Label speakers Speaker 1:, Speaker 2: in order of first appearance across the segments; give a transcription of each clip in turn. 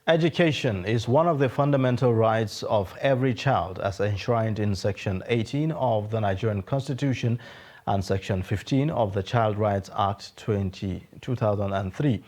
Speaker 1: Education is one of the fundamental rights of every child as enshrined in Section 18 of the Nigerian Constitution and Section 15 of the Child Rights Act 2003.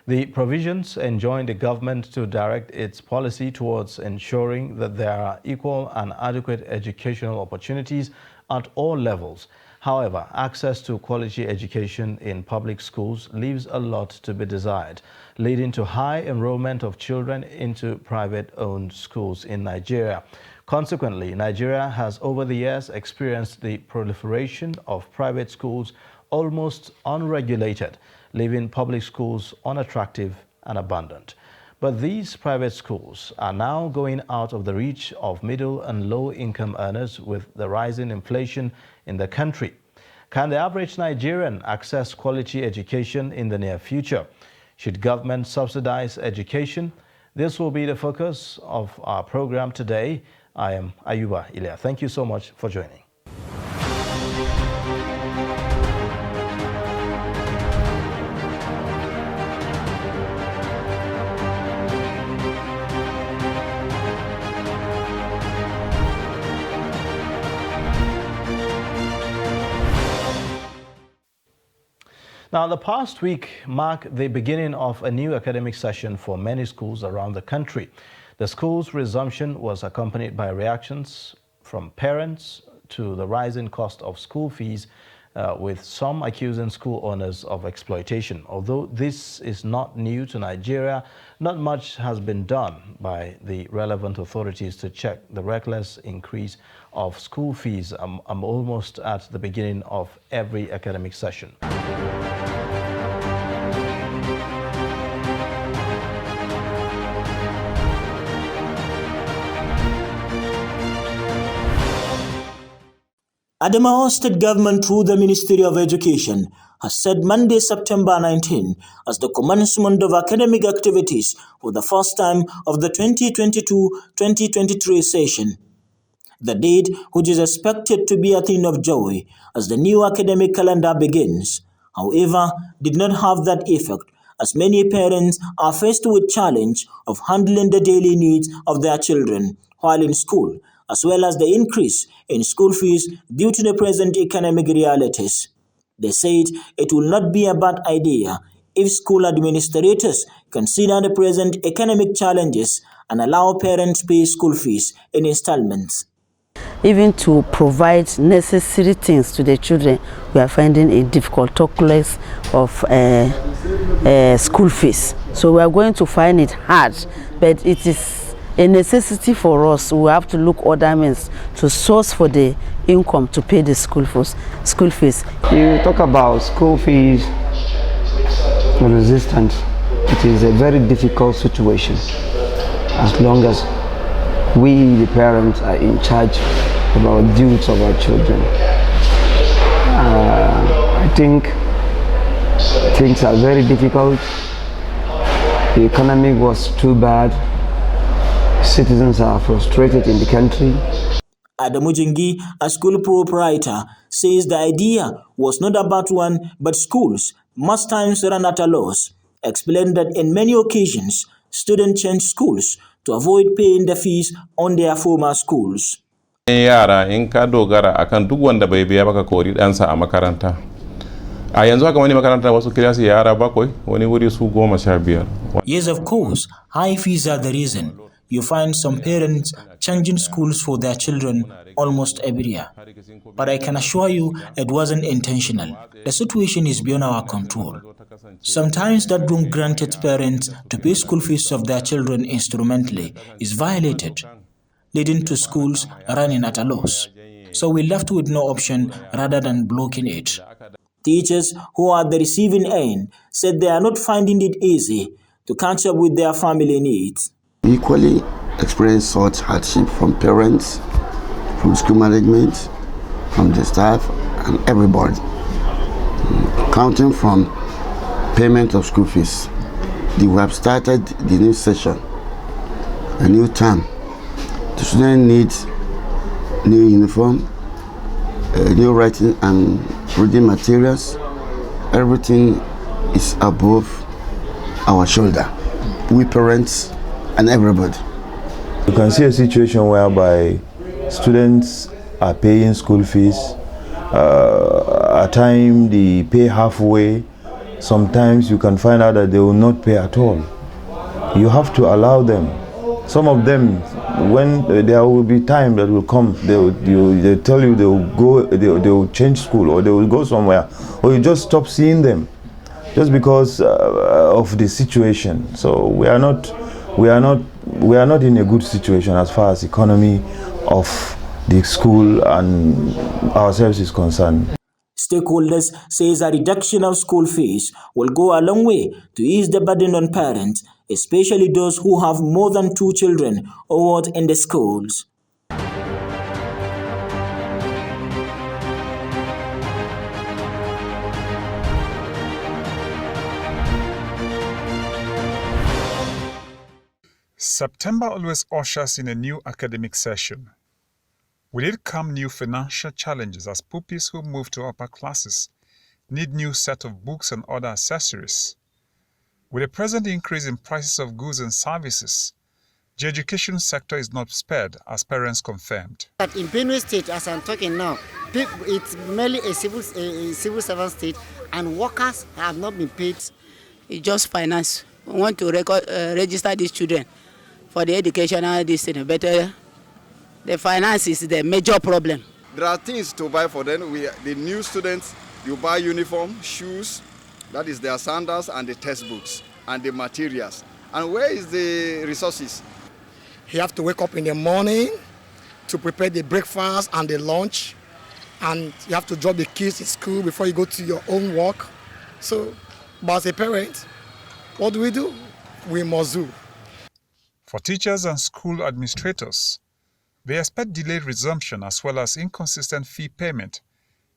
Speaker 1: The provisions enjoin the government to direct its policy towards ensuring that there are equal and adequate educational opportunities at all levels. However, access to quality education in public schools leaves a lot to be desired, leading to high enrollment of children into private-owned schools in Nigeria. Consequently, Nigeria has over the years experienced the proliferation of private schools almost unregulated, leaving public schools unattractive and abandoned. But these private schools are now going out of the reach of middle and low-income earners with the rising inflation in the country. Can the average Nigerian access quality education in the near future? Should government subsidize education? This will be the focus of our program today. I am Ayuba Ilya. Thank you so much for joining. Now, the past week marked the beginning of a new academic session for many schools around the country. The school's resumption was accompanied by reactions from parents to the rising cost of school fees, with some accusing school owners of exploitation. Although this is not new to Nigeria, not much has been done by the relevant authorities to check the reckless increase of school fees almost at the beginning of every academic session.
Speaker 2: Adamawa State Government through the Ministry of Education has set Monday, September 19 as the commencement of academic activities for the first time of the 2022-2023 session. The date, which is expected to be a thing of joy as the new academic calendar begins, however, did not have that effect as many parents are faced with challenge of handling the daily needs of their children while in school, as well as the increase in school fees due to the present economic realities. They said it will not be a bad idea if school administrators consider the present economic challenges and allow parents to pay school fees in installments.
Speaker 3: Even to provide necessary things to the children, we are finding it difficult, talk less of school fees. So we are going to find it hard, but it is a necessity for us. We have to look other means to source for the income to pay the school fees.
Speaker 4: You talk about school fees resistance. It is a very difficult situation as long as we, the parents, are in charge of our duties of our children. I think things are very difficult. The economy was too bad. Citizens are frustrated in the country.
Speaker 2: Adamu Jingi, a school proprietor, says the idea was not about one, but schools must times run at a loss. Explained that in many occasions, students change schools to avoid paying the fees on their former schools.
Speaker 5: Yara in ka dogara akan duk wanda bai biya baka kori ɗansa a makaranta. A yanzu haka wani makaranta wasu kira su yara bakwai, wani wuri su 15.
Speaker 2: Yes, of course, high fees are the reason. You find some parents changing schools for their children almost every year. But I can assure you it wasn't intentional. The situation is beyond our control. Sometimes that room granted parents to pay school fees of their children instrumentally is violated, leading to schools running at a loss. So we're left with no option rather than blocking it. Teachers who are at the receiving end said they are not finding it easy to catch up with their family needs.
Speaker 6: We equally experience such hardship from parents, from school management, from the staff, and everybody. Counting from payment of school fees. We have started the new session, a new term. The student needs new uniform, new writing and reading materials. Everything is above our shoulder. We parents and everybody.
Speaker 7: You can see a situation whereby students are paying school fees. At times they pay halfway. Sometimes you can find out that they will not pay at all. You have to allow them. Some of them, when there will be time that will come, they tell you they will go, they will change school, or they will go somewhere, or you just stop seeing them, just because of the situation. So we are not in a good situation as far as economy of the school and ourselves is concerned.
Speaker 2: Stakeholders say a reduction of school fees will go a long way to ease the burden on parents, especially those who have more than 2 children enrolled in the schools.
Speaker 8: September always ushers in a new academic session. With it come new financial challenges as pupils who move to upper classes need new set of books and other accessories. With the present increase in prices of goods and services, the education sector is not spared, as parents confirmed.
Speaker 9: But in Benue State, as I'm talking now, it's merely a civil servant state, and workers have not been paid.
Speaker 10: It's just finance. We want to register these children for the educational distance, but the finance is the major problem.
Speaker 11: There are things to buy for them. The new students, you buy uniform, shoes, that is their sandals and the textbooks and the materials. And where is the resources?
Speaker 12: You have to wake up in the morning to prepare the breakfast and the lunch, and you have to drop the kids in school before you go to your own work. So, but as a parent, what do? We must do.
Speaker 8: For teachers and school administrators, they expect delayed resumption as well as inconsistent fee payment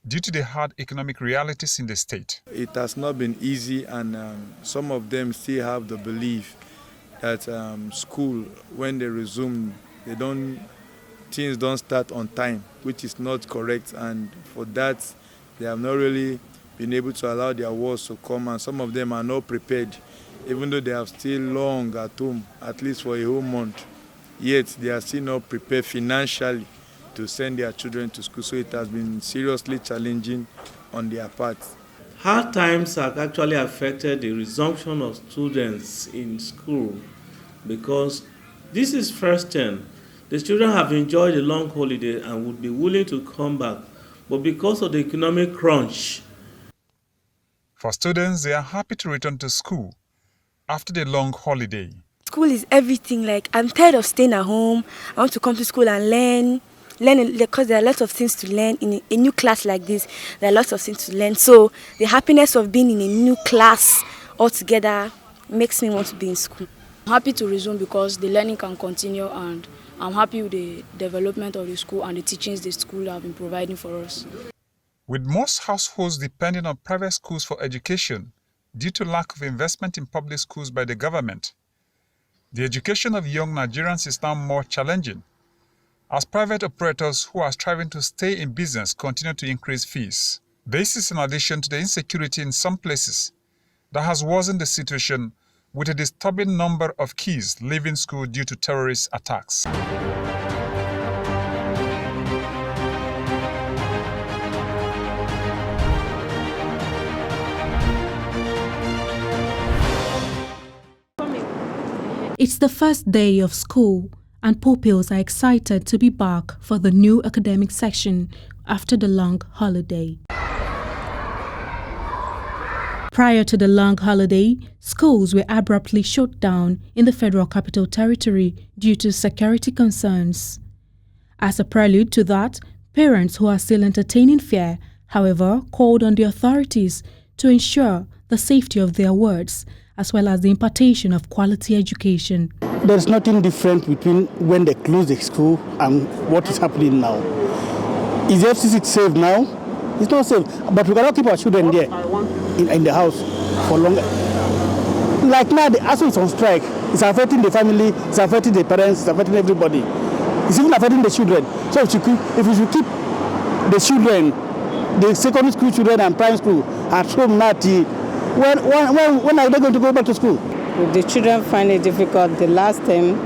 Speaker 8: due to the hard economic realities in the state.
Speaker 13: It has not been easy, and some of them still have the belief that school, when they resume, things don't start on time, which is not correct, and for that they have not really been able to allow their words to come, and some of them are not prepared, even though they have still long at home, at least for a whole month, yet they are still not prepared financially to send their children to school. So it has been seriously challenging on their part.
Speaker 14: Hard times have actually affected the resumption of students in school, because this is first term. The children have enjoyed a long holiday and would be willing to come back, but because of the economic crunch.
Speaker 8: For students, they are happy to return to school after the long holiday.
Speaker 15: School is everything. Like, I'm tired of staying at home. I want to come to school and learn because there are lots of things to learn in a new class like this. There are lots of things to learn. So the happiness of being in a new class altogether makes me want to be in school.
Speaker 16: I'm happy to resume because the learning can continue, and I'm happy with the development of the school and the teachings the school have been providing for us.
Speaker 8: With most households depending on private schools for education due to lack of investment in public schools by the government, the education of young Nigerians is now more challenging, as private operators who are striving to stay in business continue to increase fees. This is in addition to the insecurity in some places that has worsened the situation, with a disturbing number of kids leaving school due to terrorist attacks.
Speaker 17: It's the first day of school, and pupils are excited to be back for the new academic session after the long holiday. Prior to the long holiday, schools were abruptly shut down in the Federal Capital Territory due to security concerns. As a prelude to that, parents who are still entertaining fear, however, called on the authorities to ensure the safety of their wards, as well as the impartation of quality education.
Speaker 12: There's nothing different between when they close the school and what is happening now. Is the FCC safe now? It's not safe, but we cannot keep our children there in the house for longer. Like now, the ASU is on strike. It's affecting the family, it's affecting the parents, it's affecting everybody. It's even affecting the children. So if we should keep the children, the secondary school children and primary school at home now, when are they going to go back to school?
Speaker 18: The children find it difficult the last time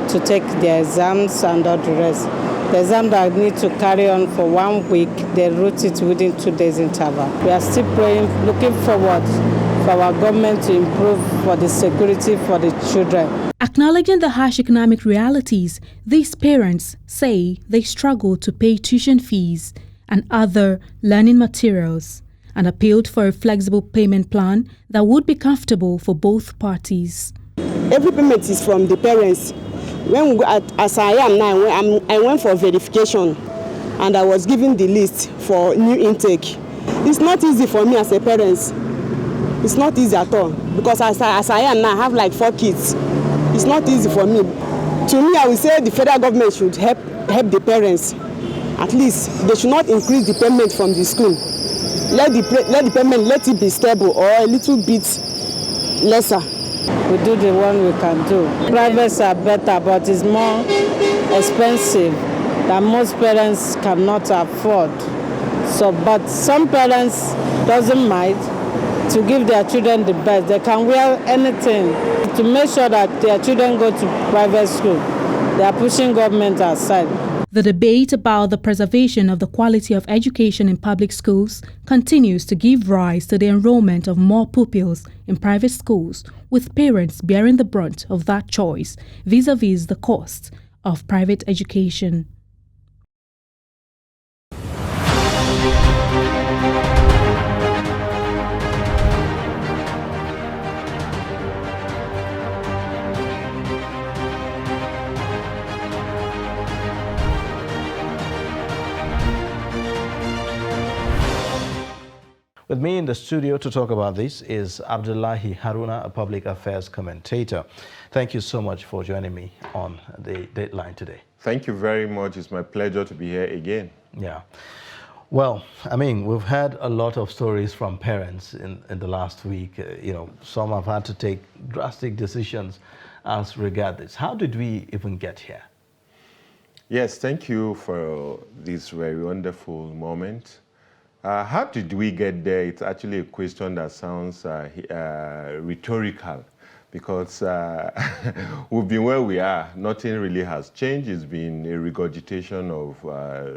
Speaker 18: to take their exams and all the rest. The exam that need to carry on for 1 week, they wrote it within 2 days interval. We are still praying, looking forward for our government to improve for the security for the children.
Speaker 17: Acknowledging the harsh economic realities, these parents say they struggle to pay tuition fees and other learning materials, and appealed for a flexible payment plan that would be comfortable for both parties.
Speaker 19: Every payment is from the parents. When we, as I am now, I went for verification and I was given the list for new intake. It's not easy for me as a parent. It's not easy at all because as I am now, I have like 4 kids. It's not easy for me. To me, I would say the federal government should help the parents. At least they should not increase the payment from the school. Let the payment, let it be stable or a little bit lesser.
Speaker 18: We do the one we can do. Privates are better, but it's more expensive that most parents cannot afford. So, but some parents doesn't mind to give their children the best. They can wear anything to make sure that their children go to private school. They are pushing government aside.
Speaker 17: The debate about the preservation of the quality of education in public schools continues to give rise to the enrollment of more pupils in private schools, with parents bearing the brunt of that choice vis-à-vis the cost of private education.
Speaker 1: With me in the studio to talk about this is Abdullahi Haruna, a public affairs commentator. Thank you so much for joining me on the Dateline today.
Speaker 20: Thank you very much. It's my pleasure to be here again.
Speaker 1: Yeah. Well, I mean, we've had a lot of stories from parents in the last week. You know, some have had to take drastic decisions as regards this. How did we even get here?
Speaker 20: Yes, thank you for this very wonderful moment. How did we get there? It's actually a question that sounds rhetorical because we've been where we are. Nothing really has changed. It's been a regurgitation of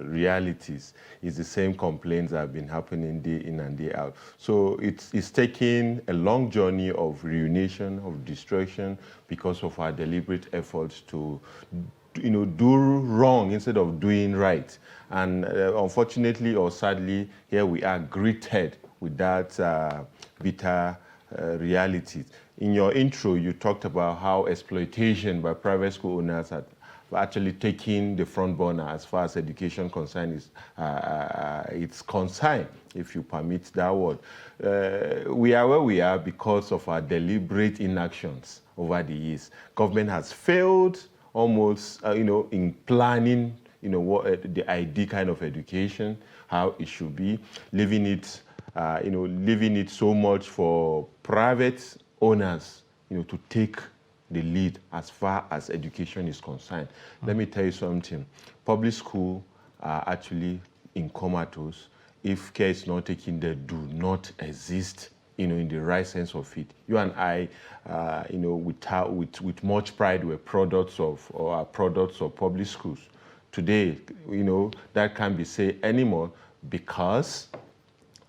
Speaker 20: realities. It's the same complaints that have been happening day in and day out. So it's taking a long journey of ruination, of destruction because of our deliberate efforts to do wrong instead of doing right. And unfortunately or sadly, here we are greeted with that bitter reality. In your intro, you talked about how exploitation by private school owners had actually taken the front burner as far as education it's concerned, if you permit that word. We are where we are because of our deliberate inactions over the years. Government has failed almost, in planning, what the ideal kind of education, how it should be, leaving it so much for private owners, to take the lead as far as education is concerned. Let me tell you something. Public schools are actually in comatose. If care is not taken, they do not exist, in the right sense of it. You and I, with much pride, were products of public schools. Today, that can't be said anymore because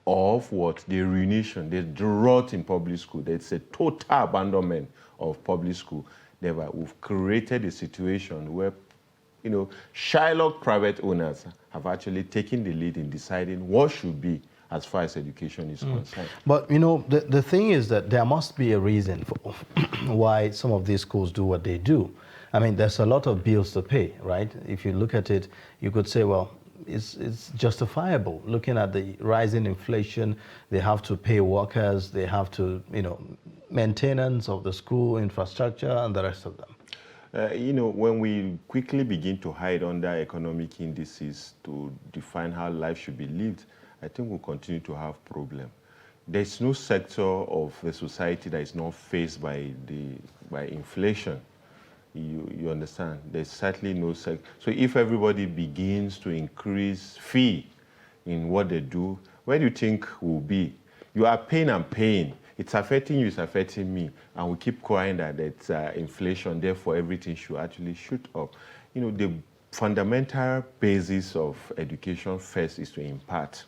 Speaker 20: of what? The ruination, the drought in public school. There's a total abandonment of public school. We've created a situation where, Shylock private owners have actually taken the lead in deciding what should be as far as education is concerned.
Speaker 1: But, the thing is that there must be a reason for why some of these schools do what they do. I mean, there's a lot of bills to pay, right? If you look at it, you could say, well, it's justifiable. Looking at the rising inflation, they have to pay workers, they have to, maintenance of the school infrastructure and the rest of them.
Speaker 20: When we quickly begin to hide under economic indices to define how life should be lived, I think we'll continue to have problems. There's no sector of the society that is not faced by inflation. You understand? There's certainly no sector. So if everybody begins to increase fee in what they do, where do you think we'll be? You are paying and paying. it's affecting you, it's affecting me, and we keep crying that it's inflation, therefore everything should actually shoot up. You know, the fundamental basis of education first is to impart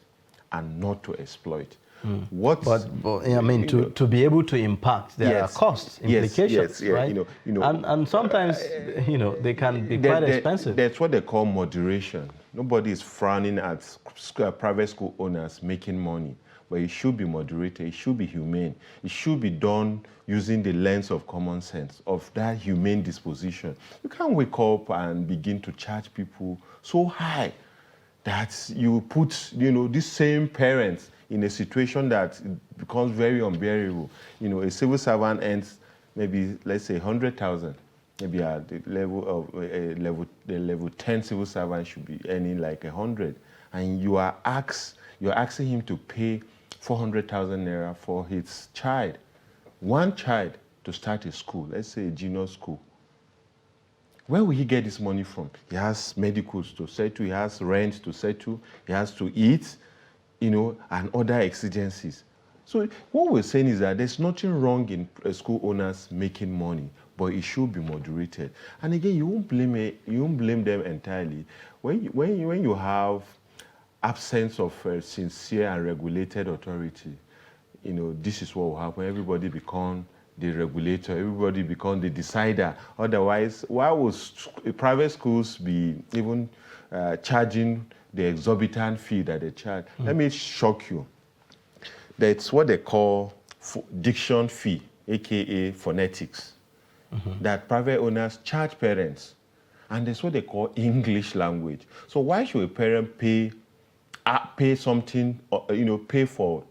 Speaker 20: and not to exploit.
Speaker 1: But I mean, to be able to impact, there are costs, implications, right? And sometimes, they can be quite expensive.
Speaker 20: That's what they call moderation. Nobody is frowning at private school owners making money, but it should be moderated, it should be humane, it should be done using the lens of common sense, of that humane disposition. You can't wake up and begin to charge people so high that you put, these same parents in a situation that becomes very unbearable. A civil servant earns maybe, let's say, 100,000. Maybe at the level of the level 10 civil servant should be earning like 100, and you're asking him to pay 400,000 naira for his child, one child, to start a school, let's say a junior school. Where will he get this money from? He has medicals to settle, he has rent to settle, he has to eat, and other exigencies. So what we're saying is that there's nothing wrong in school owners making money, but it should be moderated. And again, you won't blame them entirely. When you have absence of sincere and regulated authority, this is what will happen. Everybody become the regulator, everybody become the decider. Otherwise, why would private schools be even charging the exorbitant fee that they charge? Let me shock you. That's what they call diction fee, aka phonetics, that private owners charge parents. And that's what they call English language. So why should a parent pay something, pay for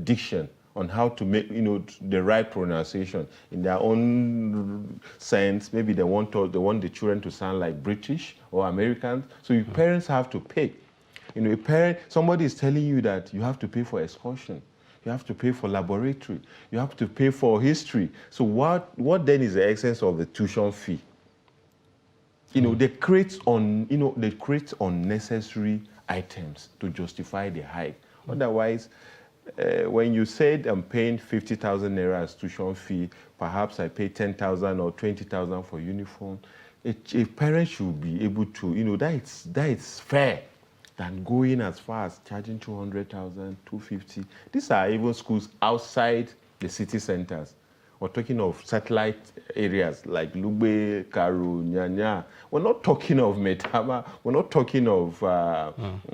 Speaker 20: diction on how to make, the right pronunciation in their own sense? Maybe they want the children to sound like British or Americans. So your parents have to pay. Somebody is telling you that you have to pay for excursion, you have to pay for laboratory, you have to pay for history. So what then is the essence of the tuition fee? They create unnecessary items to justify the hike. Otherwise, when you said I'm paying 50,000 naira as tuition fee, perhaps I pay 10,000 or 20,000 for uniform. A parent should be able to, that is fair than going as far as charging 200,000, 250. These are even schools outside the city centers. We're talking of satellite areas like Lugbe, Karu, Nyanya. We're not talking of Metama. We're not talking of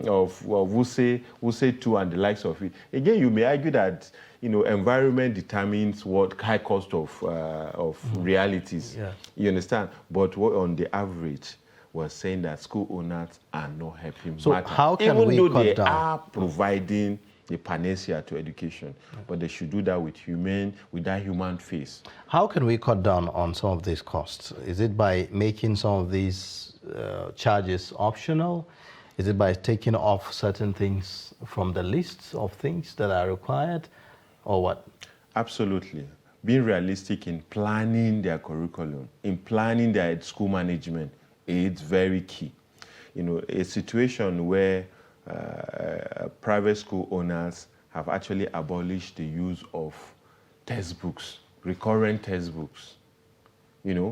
Speaker 20: Wuse 2 and the likes of it. Again, you may argue that environment determines what high cost of realities. Yeah. You understand? But on the average, we're saying that school owners are not helping.
Speaker 1: So how can we cut down?
Speaker 20: Even though they are providing the panacea to education, but they should do that with that human face.
Speaker 1: How can we cut down on some of these costs? Is it by making some of these charges optional? Is it by taking off certain things from the list of things that are required, or what?
Speaker 20: Absolutely. Being realistic in planning their curriculum, in planning their school management, is very key. A situation where private school owners have actually abolished the use of textbooks, recurrent textbooks. If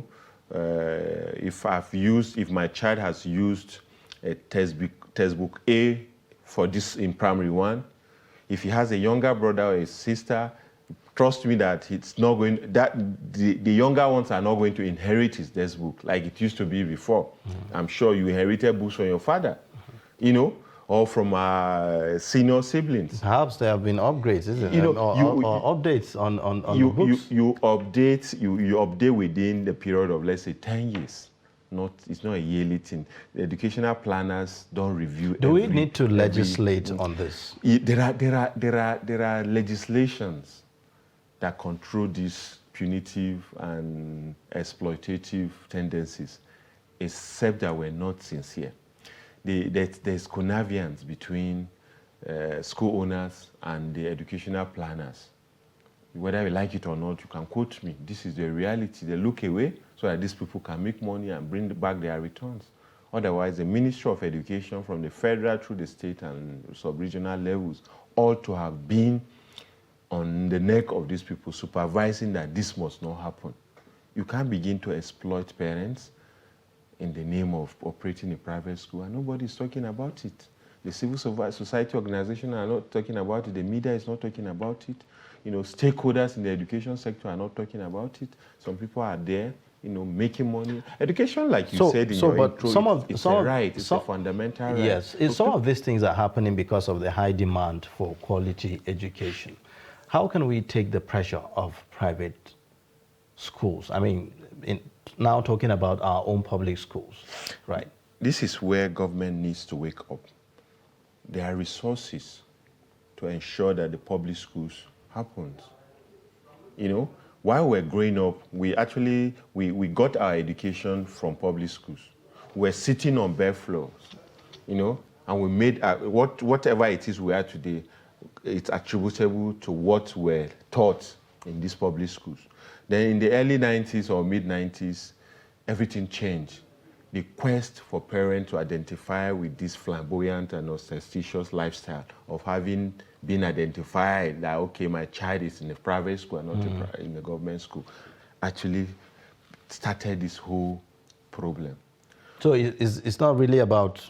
Speaker 20: my child has used a textbook A for this in primary 1, if he has a younger brother or a sister, trust me that the younger ones are not going to inherit his textbook like it used to be before. I'm sure you inherited books from your father, or from senior siblings.
Speaker 1: Perhaps there have been upgrades, isn't it? Or updates on the books.
Speaker 20: You update within the period of, let's say, 10 years. It's not a yearly thing. The educational planners don't review.
Speaker 1: Do we need to legislate on this?
Speaker 20: There are legislations that control these punitive and exploitative tendencies, except that we're not sincere. There's connivance between school owners and the educational planners. Whether you like it or not, you can quote me. This is the reality. They look away so that these people can make money and bring back their returns. Otherwise, the Ministry of Education, from the federal through the state and sub-regional levels, ought to have been on the neck of these people, supervising that this must not happen. You can't begin to exploit parents in the name of operating a private school, and nobody's talking about it. The civil society organizations are not talking about it. The media is not talking about it. You know, stakeholders in the education sector are not talking about it. Some people are there, you know, making money. Education, like you said in your intro, it's a right. It's a fundamental right.
Speaker 1: Yes, some of these things are happening because of the high demand for quality education. How can we take the pressure of private schools? I mean, now talking about our own public schools, right?
Speaker 20: This is where government needs to wake up. There are resources to ensure that the public schools happens. You know, while we're growing up, we got our education from public schools. We're sitting on bare floors, you know, and we made whatever it is we are today, it's attributable to what we're taught in these public schools. Then in the early 90s or mid-90s, everything changed. The quest for parents to identify with this flamboyant and ostentatious lifestyle of having been identified that, okay, my child is in a private school and not in a government school, actually started this whole problem.
Speaker 1: So it's not really about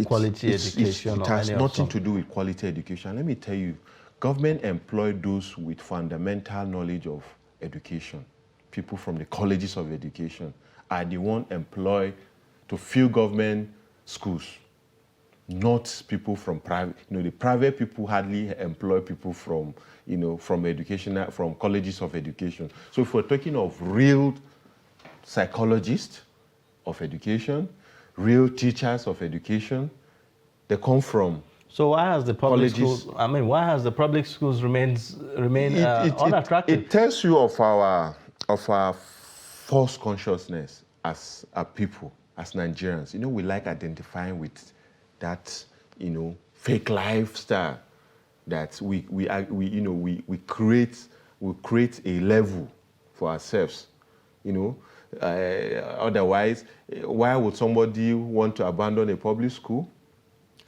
Speaker 1: quality education?
Speaker 20: It has nothing to do with quality education. Let me tell you, government employ those with fundamental knowledge of education. People from the colleges of education are the one employed to fill government schools, not people from private. You know, the private people hardly employ people from, you know, from colleges of education. So if we're talking of real psychologists of education, real teachers of education, they come from.
Speaker 1: So why has the public schools? I mean, why has the public schools remain unattractive?
Speaker 20: It tells you of our false consciousness as a people, as Nigerians. You know, we like identifying with that, you know, fake lifestyle that we create a level for ourselves. You know, otherwise, why would somebody want to abandon a public school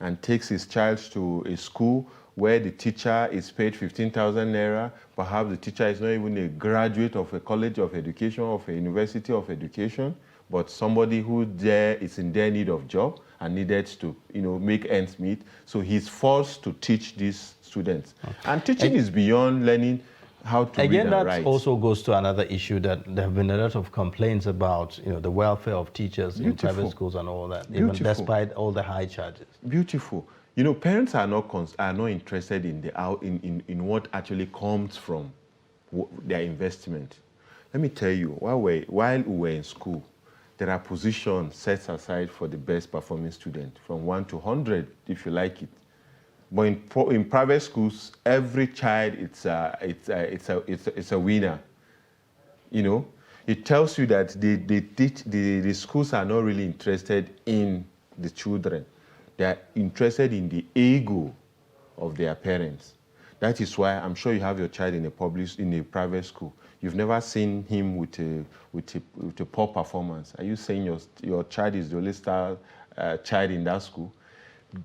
Speaker 20: and takes his child to a school where the teacher is paid 15,000 naira, perhaps the teacher is not even a graduate of a college of education, of a university of education, but somebody who is in their need of job and needed to, you know, make ends meet. So he's forced to teach these students. And teaching is beyond learning how to read and write.
Speaker 1: Again, that also goes to another issue that there have been a lot of complaints about, you know, the welfare of teachers in private schools and all that, even despite all the high charges.
Speaker 20: Beautiful. You know, parents are not interested in what actually comes from their investment. Let me tell you, while we were in school, there are positions set aside for the best performing student, from 1 to 100, if you like it. But in private schools, every child it's a winner. You know, it tells you that the schools are not really interested in the children. They are interested in the ego of their parents. That is why I'm sure you have your child in a private school. You've never seen him with a poor performance. Are you saying your child is the only star child in that school?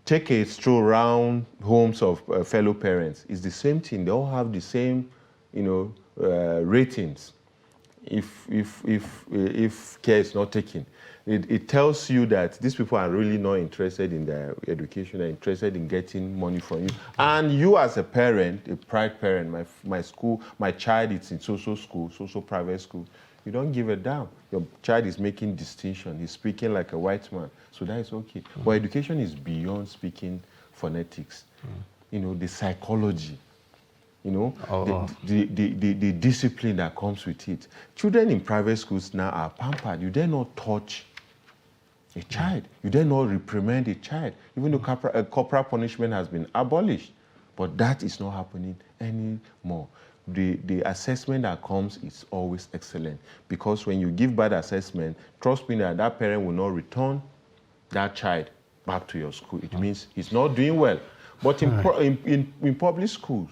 Speaker 20: Take a stroll around homes of fellow parents. It's the same thing. They all have the same, you know, ratings. If care is not taken, it tells you that these people are really not interested in their education. They're interested in getting money from you. And you, as a parent, a proud parent, my child is in so-so school, so-so private school. You don't give a damn. Your child is making distinction. He's speaking like a white man. So that is okay. But education is beyond speaking phonetics. You know, the psychology, you know, the discipline that comes with it. Children in private schools now are pampered. You dare not touch a child. You dare not reprimand a child. Even though corporal punishment has been abolished. But that is not happening anymore. The assessment that comes is always excellent, because when you give bad assessment, trust me that parent will not return that child back to your school. It means he's not doing well. But in public schools,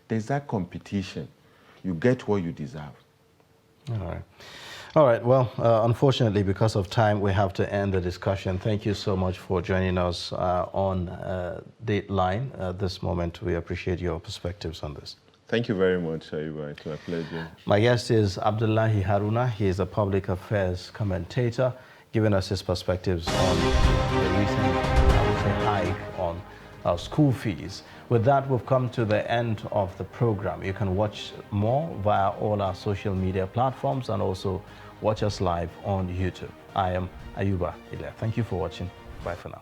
Speaker 20: there's that competition. You get what you deserve.
Speaker 1: All right. All right, well, unfortunately, because of time, we have to end the discussion. Thank you so much for joining us on Dateline. This moment, we appreciate your perspectives on this.
Speaker 20: Thank you very much, Ayuba. It's my pleasure.
Speaker 1: My guest is Abdullahi Haruna. He is a public affairs commentator, giving us his perspectives on the recent, I would say, hike on school fees. With that, we've come to the end of the program. You can watch more via all our social media platforms and also watch us live on YouTube. I am Ayuba Ile. Thank you for watching. Bye for now.